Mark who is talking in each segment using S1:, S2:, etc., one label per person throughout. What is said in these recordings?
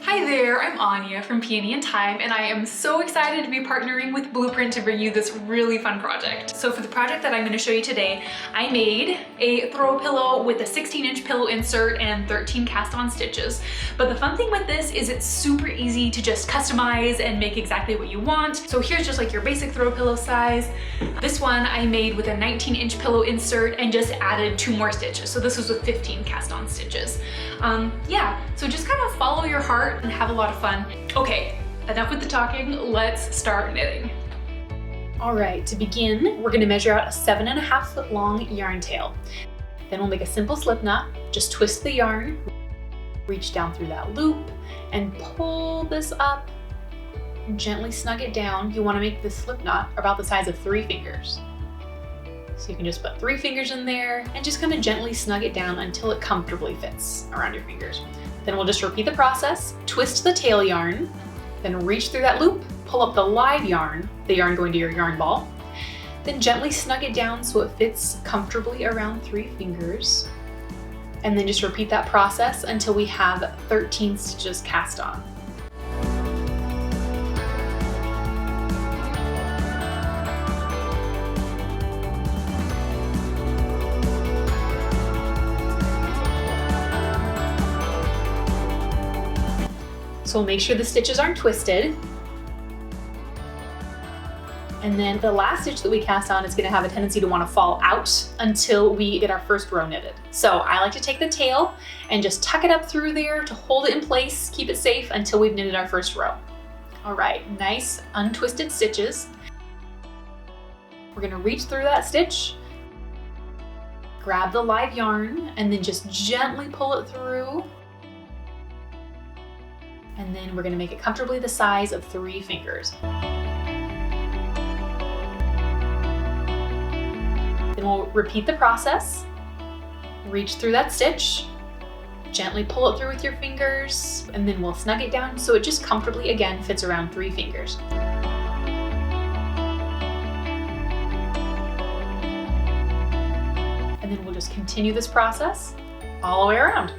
S1: Hi there, I'm Anya from Peony and Time, and I am so excited to be partnering with Blueprint to bring you this really fun project. So for the project that I'm going to show you today, I made a throw pillow with a 16-inch pillow insert and 13 cast-on stitches. But the fun thing with this is it's super easy to just customize and make exactly what you want. So here's just like your basic throw pillow size. This one I made with a 19-inch pillow insert and just added 2 more stitches. So this was with 15 cast-on stitches. So just kind of follow your heart and have a lot of fun. Okay, enough with the talking, let's start knitting. All right, to begin, we're gonna measure out a 7.5 foot long yarn tail. Then we'll make a simple slip knot. Just twist the yarn, reach down through that loop, and pull this up, gently snug it down. You wanna make this slip knot about the size of 3 fingers. So you can just put 3 fingers in there and just kind of gently snug it down until it comfortably fits around your fingers. Then we'll just repeat the process, twist the tail yarn, then reach through that loop, pull up the live yarn, the yarn going to your yarn ball, then gently snug it down so it fits comfortably around 3 fingers. And then just repeat that process until we have 13 stitches cast on. So we'll make sure the stitches aren't twisted. And then the last stitch that we cast on is going to have a tendency to want to fall out until we get our first row knitted. So I like to take the tail and just tuck it up through there to hold it in place, keep it safe until we've knitted our first row. All right, nice untwisted stitches. We're going to reach through that stitch, grab the live yarn, and then just gently pull it through. And then we're going to make it comfortably the size of 3 fingers. Then we'll repeat the process. Reach through that stitch, gently pull it through with your fingers, and then we'll snug it down so it just comfortably again fits around 3 fingers. And then we'll just continue this process all the way around.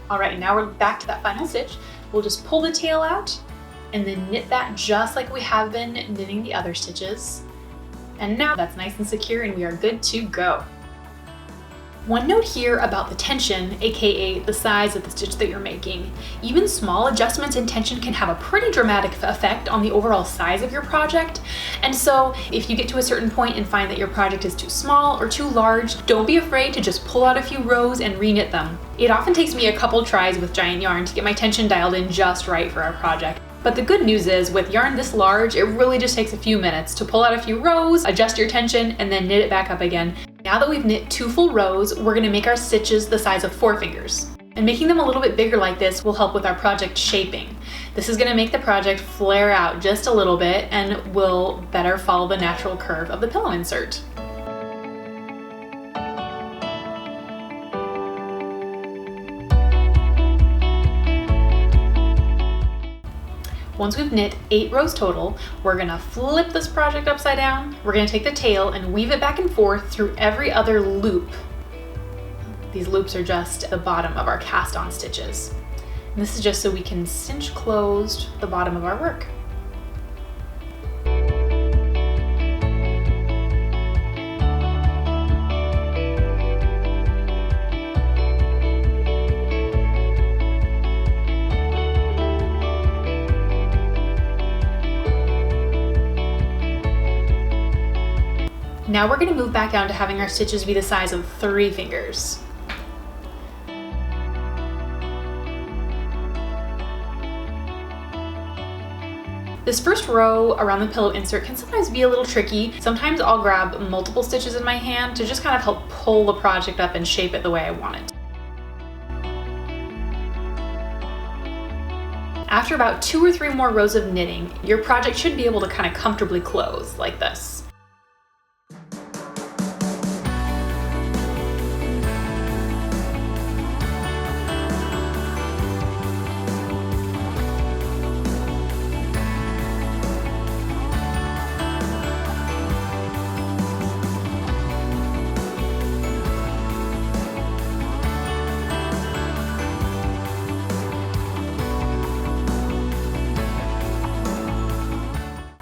S1: All right, now we're back to that final stitch. We'll just pull the tail out and then knit that just like we have been knitting the other stitches. And now that's nice and secure and we are good to go. One note here about the tension, aka the size of the stitch that you're making. Even small adjustments in tension can have a pretty dramatic effect on the overall size of your project. And so if you get to a certain point and find that your project is too small or too large, don't be afraid to just pull out a few rows and reknit them. It often takes me a couple tries with giant yarn to get my tension dialed in just right for our project. But the good news is with yarn this large, it really just takes a few minutes to pull out a few rows, adjust your tension, and then knit it back up again. Now that we've knit 2 full rows, we're gonna make our stitches the size of 4 fingers. And making them a little bit bigger like this will help with our project shaping. This is gonna make the project flare out just a little bit and will better follow the natural curve of the pillow insert. Once we've knit 8 rows total, we're gonna flip this project upside down. We're gonna take the tail and weave it back and forth through every other loop. These loops are just the bottom of our cast on stitches. And this is just so we can cinch closed the bottom of our work. Now we're going to move back down to having our stitches be the size of 3 fingers. This first row around the pillow insert can sometimes be a little tricky. Sometimes I'll grab multiple stitches in my hand to just kind of help pull the project up and shape it the way I want it. After about 2 or 3 more rows of knitting, your project should be able to kind of comfortably close like this.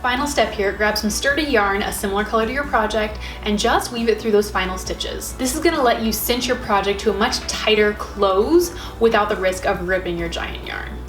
S1: Final step here, grab some sturdy yarn, a similar color to your project, and just weave it through those final stitches. This is gonna let you cinch your project to a much tighter close without the risk of ripping your giant yarn.